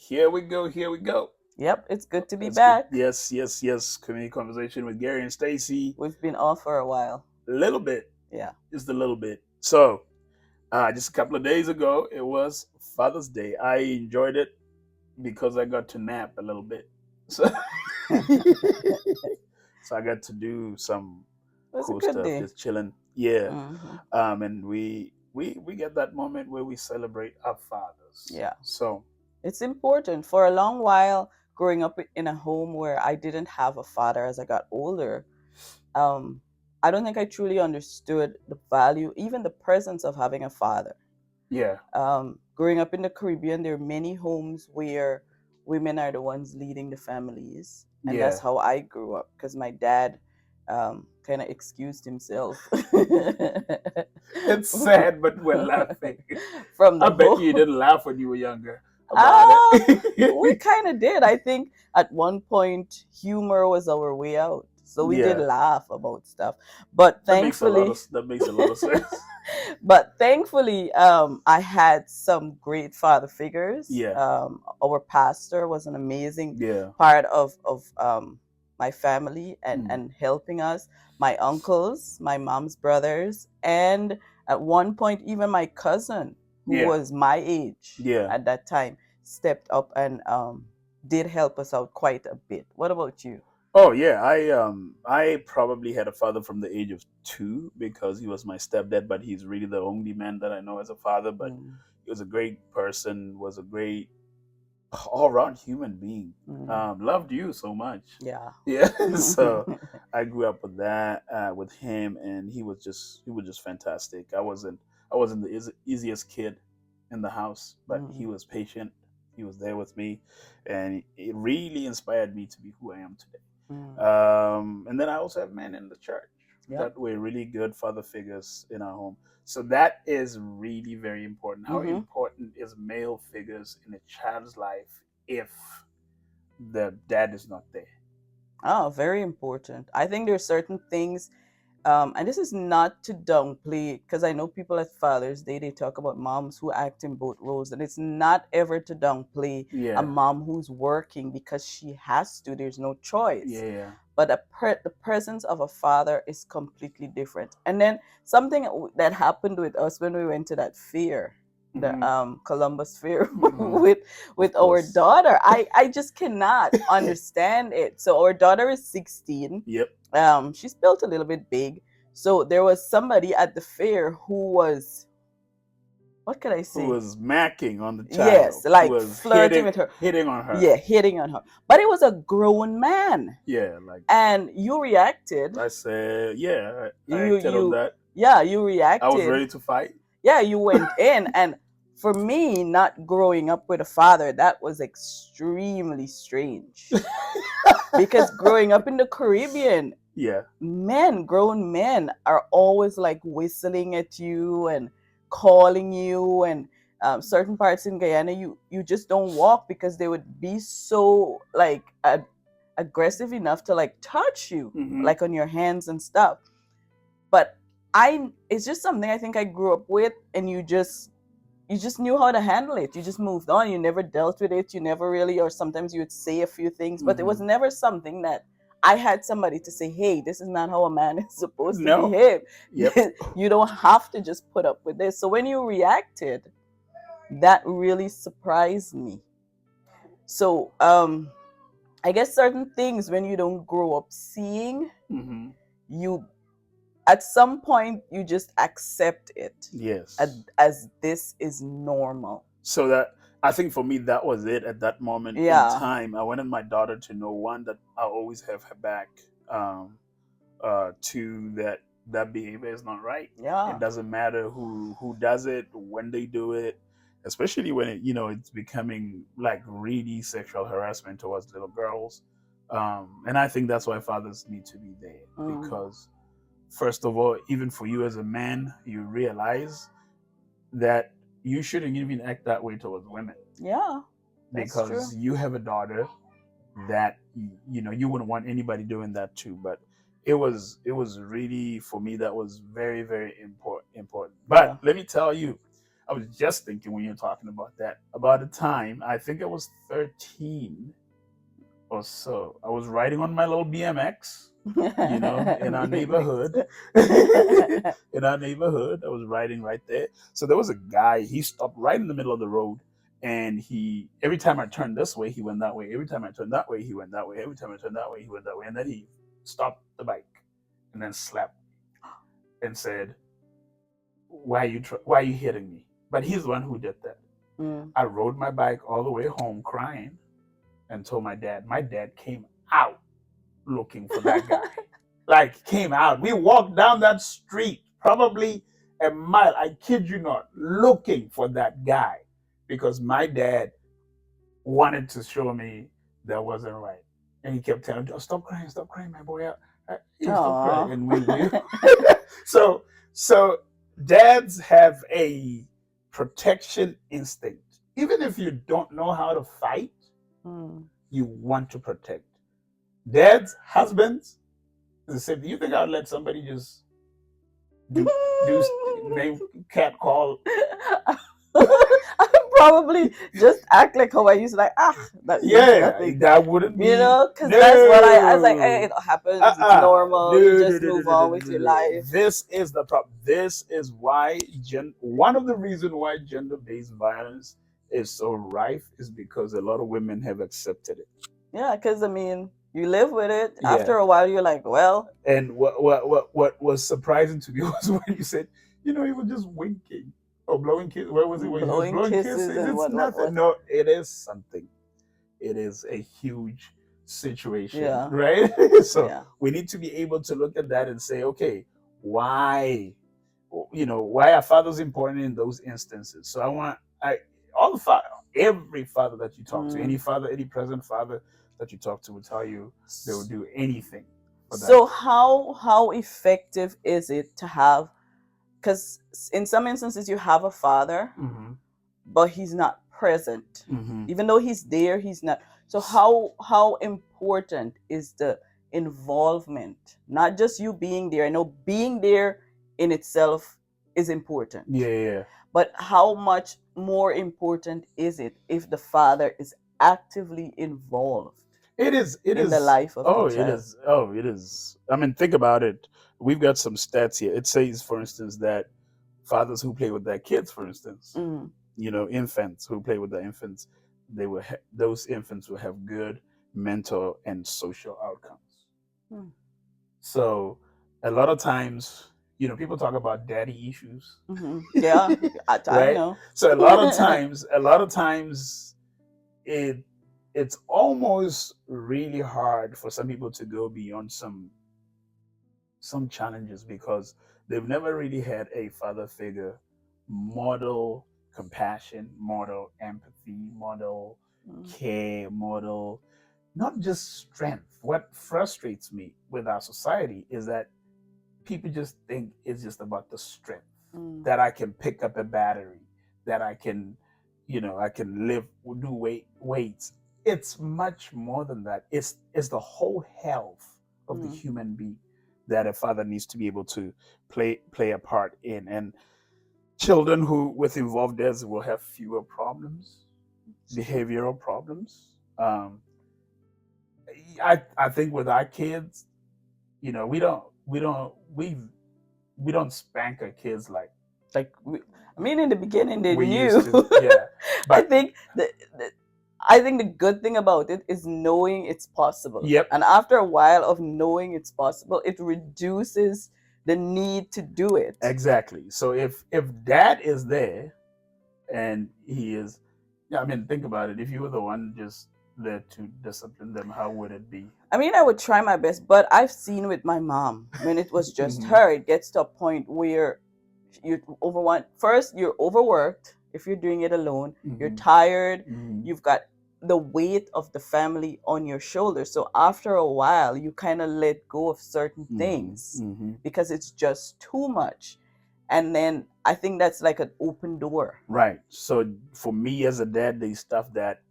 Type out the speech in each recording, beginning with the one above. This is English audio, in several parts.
Here we go. Here we go. Yep, it's good to be That's good. back. Yes, yes, yes. Community conversation with Gary and Stacy. We've been off for a while. A little bit, Yeah. just a little bit. So, just a couple of days ago, it was Father's Day. I enjoyed it because I got to nap a little bit. So, so I got to do some It was a cool good stuff, day. just chilling. Yeah. hmm And we get that moment where we celebrate our fathers. Yeah. So It's important. For a long while, growing up in a home where I didn't have a father as I got older, um, I don't think I truly understood the value, even the presence of having a father. yeah, Growing up in the Caribbean, there are many homes where women are the ones leading the families, and that's yeah. how I grew up. Because my dad kind of excused himself It's sad, but we're laughing. from I the bet you home. didn't laugh when you were younger about We it. kind of did. I think at one point, humor was our way out. So we did Yeah, laugh about stuff. But thankfully, that makes a lot of sense. I had some great father figures. Yeah, Our pastor was an amazing yeah. part of my family Mm. and helping us. My uncles, my mom's brothers, and at one point, even my cousin, who Yeah, was my age yeah. at that time, stepped up and did help us out quite a bit. What about you? Oh yeah, I probably had a father from the age of 2 because he was my stepdad, but he's really the only man that I know as a father. But Mm, he was a great person, was a great all around human being. mm, Loved you so much. yeah. Yeah, so I grew up with that with him, and he was just fantastic. I wasn't the easiest kid in the house, but he Mm, was patient. He was there with me, and it really inspired me to be who I am today. mm, And then I also have men in the church yep. that were really good father figures in our home. So that is really very important. How hmm important is male figures in a child's life if the dad is not there? Oh, very important. I think there's certain things, and this is not to downplay, because I know people at Father's Day, they talk about moms who act in both roles, and it's not ever to downplay a Yeah, mom who's working because she has to, there's no choice. yeah, But the presence of a father is completely different. And then something that happened with us when we went to that fair, the hmm Columbus Fair, hmm with of our course. daughter, I just cannot understand it. So our daughter is 16. Yep. She's built a little bit big. So there was somebody at the fair who was, what can I Who say? was macking on the Yes, child? Who like was flirting with her. hitting on her? Yeah, hitting on her. But it was a grown man. Yeah, like And you reacted. I said, yeah, I You acted on you that. yeah, you I was reacted. ready to fight. Yeah, you went in. And for me, not growing up with a father, that was extremely strange. Because growing up in the Caribbean, Yeah. grown men are always like whistling at you and calling you, and certain parts in Guyana, you just don't walk because they would be so like aggressive enough to like touch you, hmm like on your hands and stuff. But it's just something I think I grew up with, and you just knew how to handle it. You just moved on. You never dealt with it. You never really, or sometimes you would say a few things, but it was hmm never something that I had somebody to say, hey, this is not how a man is supposed to No. behave. Yep. You don't have to just put up with this. So when you reacted, that really surprised me. So I guess certain things when you don't grow up seeing, hmm you at some point you just accept it Yes. as this is normal. So that I think for me that was it at that moment in Yeah. time. I wanted my daughter to know one that I always have her back. To that behavior is not right. It Yeah. doesn't matter who does it, when they do it, especially when it's becoming like really sexual harassment towards little girls. And I think that's why fathers need to be there Mm. because first of all, even for you as a man, you realize that you shouldn't even act that way towards women Yeah, that's true. because you have a daughter that you wouldn't want anybody doing that too. But it was really for me that was very very important. But Yeah. let me tell you, I was just thinking when you're talking about that, about the time, I think I was 13 or so. I was riding on my little BMX, in our BMX. neighborhood. In our neighborhood, I was riding right there. So there was a guy, he stopped right in the middle of the road. And every time I turned this way, he went that way. Every time I turned that way, he went that way. Every time I turned that way, he went that way. And then he stopped the bike and then slapped and said, why are you hitting me? But he's the one who did that. Mm. I rode my bike all the way home crying and told my dad. My dad came out looking for that guy. Like, came out. We walked down that street, probably a mile, I kid you not, looking for that guy because my dad wanted to show me that wasn't right. And he kept telling me, oh, stop crying, my boy. Stop crying. And we so dads have a protection instinct. Even if you don't know how to fight, you want to protect. Dads, husbands, the same. Do you think I'd let somebody just do name cat call? I probably just act like how I used to, like, that nothing. That wouldn't be, because that's what I was like, hey, it happens, it's normal, you just move on with your life. This is the problem. This is why one of the reasons why gender-based violence is so rife is because a lot of women have accepted it. Yeah, because you live with it. Yeah. After a while, you're like, well. And what was surprising to me was when you said, he was just winking or blowing kisses. Where was it? When blowing kisses. It's nothing. What? No, it is something. It is a huge situation, right? So we need to be able to look at that and say, okay, why are fathers important in those instances? So every father that you talk to, any present father that you talk to will tell you they will do anything for that. So how effective is it to have, because in some instances you have a father, but he's not present. Even though he's there, he's not. So how important is the involvement? Not just you being there. I know being there in itself is important. Yeah. But how much more important is it if the father is actively involved? It is in the life of the child. It is. Think about it. We've got some stats here. It says, for instance, that fathers who play with their kids, for instance, infants who play with their infants, those infants will have good mental and social outcomes. So a lot of times, people talk about daddy issues. Yeah, right? I know. So a lot of times, it's almost really hard for some people to go beyond some challenges because they've never really had a father figure model compassion, model empathy, model care, model not just strength. What frustrates me with our society is that people just think it's just about the strength, that I can pick up a battery, that I can, I can do weights. It's much more than that. It's the whole health of the human being that a father needs to be able to play a part in. And children who with involved dads will have fewer problems, behavioral problems. I think with our kids, we don't spank our kids like in the beginning they knew. Used to, yeah. But I think the good thing about it is knowing it's possible. Yep. And after a while of knowing it's possible, it reduces the need to do it. Exactly. So if dad is there and he is, think about it. If you were the one just there to discipline them, how would it be? I would try my best, but I've seen with my mom, when it was just her, it gets to a point where you're overworked. If you're doing it alone, you're tired, you've got the weight of the family on your shoulders. So after a while, you kind of let go of certain things because it's just too much. And then I think that's like an open door. Right. So for me as a dad, there's stuff that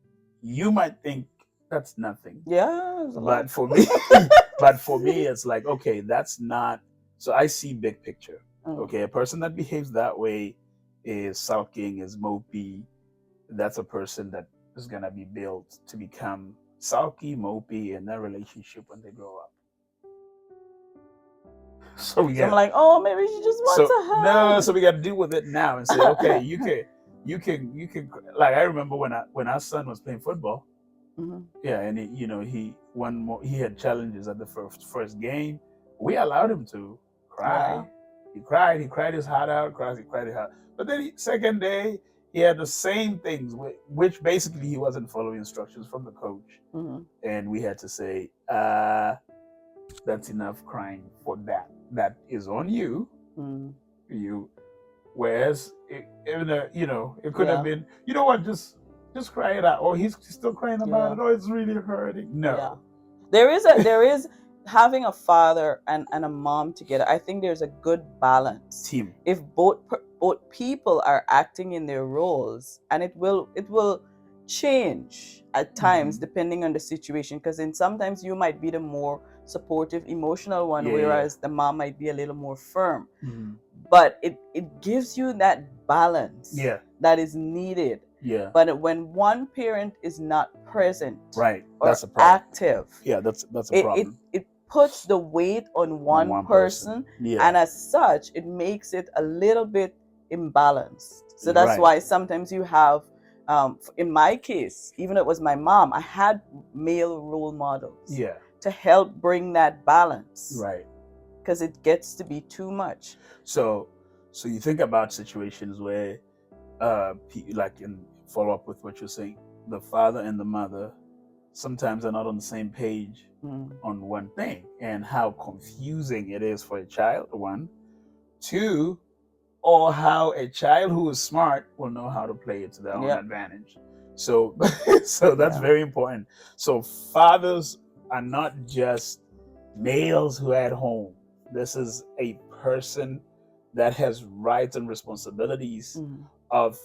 you might think that's nothing. Yeah. But for me, it's like, okay, that's not. So I see big picture. Okay, a person that behaves that way is sulking, is mopey, that's a person that is gonna be built to become sulky, mopey in their relationship when they grow up. So we So I'm got like, oh, maybe she just wants a hug. so we got to deal with it now and say, okay, you can. Like I remember when our son was playing football, Mhm. yeah, and he had challenges at the first game. We allowed him to cry. Yeah. He cried his heart out, he cried his heart. But then second day, he had the same things, which basically he wasn't following instructions from the coach, Mhm. and we had to say, that's enough crying for that. That is on you. Mhm. You, whereas it could have Yeah. been, you know what, just cry it out. Or he's still crying about Yeah. it. Oh, it's really hurting. No. Yeah. There is having a father and a mom together. I think there's a good balance. Team. If both people are acting in their roles, and it will change at times Mhm. depending on the situation, because then sometimes you might be the more supportive emotional one, Yeah. whereas the mom might be a little more firm. Mhm. But it gives you that balance Yeah. that is needed. Yeah. But when one parent is not present Right. or That's a problem. active, Yeah, that's a it problem. puts the weight on one person, Yeah. and as such it makes it a little bit imbalanced. So that's Right. why sometimes you have, in my case, even though it was my mom, I had male role models Yeah. to help bring that balance, Right. because it gets to be too much. So you think about situations where, like in follow up with what you're saying, the father and the mother sometimes are not on the same page on one thing, and how confusing it is for a child, one. Two, or how a child who is smart will know how to play it to their own Yep. advantage. So so that's Yeah. very important. So fathers are not just males who are at home. This is a person that has rights and responsibilities of,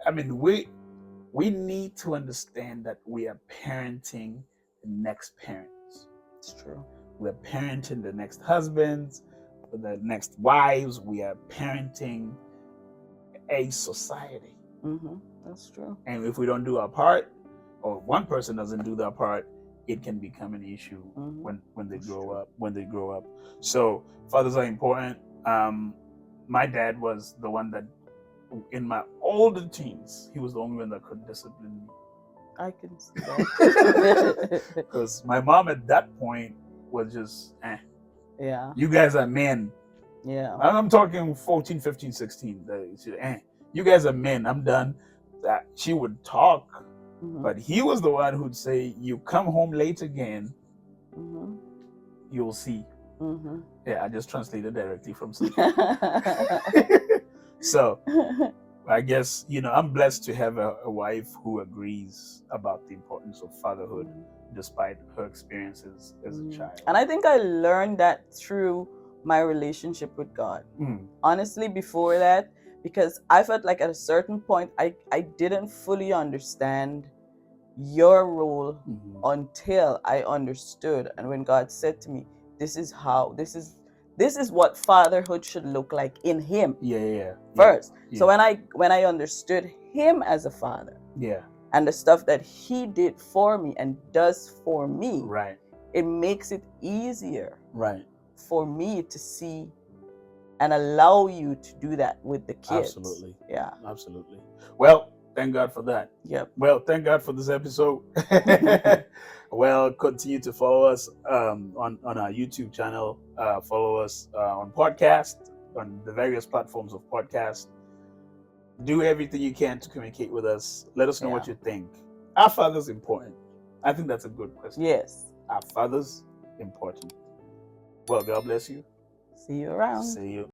I mean, we need to understand that we are parenting the next parents. It's true. We're parenting the next husbands, the next wives. We are parenting a society. That's true. And if we don't do our part, or one person doesn't do their part, it can become an issue when they grow up. When they grow up, so fathers are important. My dad was the one that, in my older teens, he was the only one that could discipline me. I can see that. Because my mom at that point was just, Yeah. you guys are men. Yeah. I'm talking 14, 15, 16. You guys are men. I'm done. That she would talk, but he was the one who'd say, you come home late again, you'll see. Yeah, I just translated directly from something. So I guess, I'm blessed to have a wife who agrees about the importance of fatherhood, despite her experiences as a child. And I think I learned that through my relationship with God. Honestly, before that, because I felt like at a certain point I didn't fully understand your role until I understood. And when God said to me, this is what fatherhood should look like in him. First. So when I understood him as a father, and the stuff that he did for me and does for me, it makes it easier for me to see and allow you to do that with the kids. Absolutely. Yeah. Absolutely. Well, thank God for that. Yep. Well, thank God for this episode. Well, continue to follow us on our YouTube channel. Follow us on podcast, on the various platforms of podcast. Do everything you can to communicate with us. Let us know what you think. Are fathers important? I think that's a good question. Yes. Are fathers important? Well, God bless you. See you around. See you.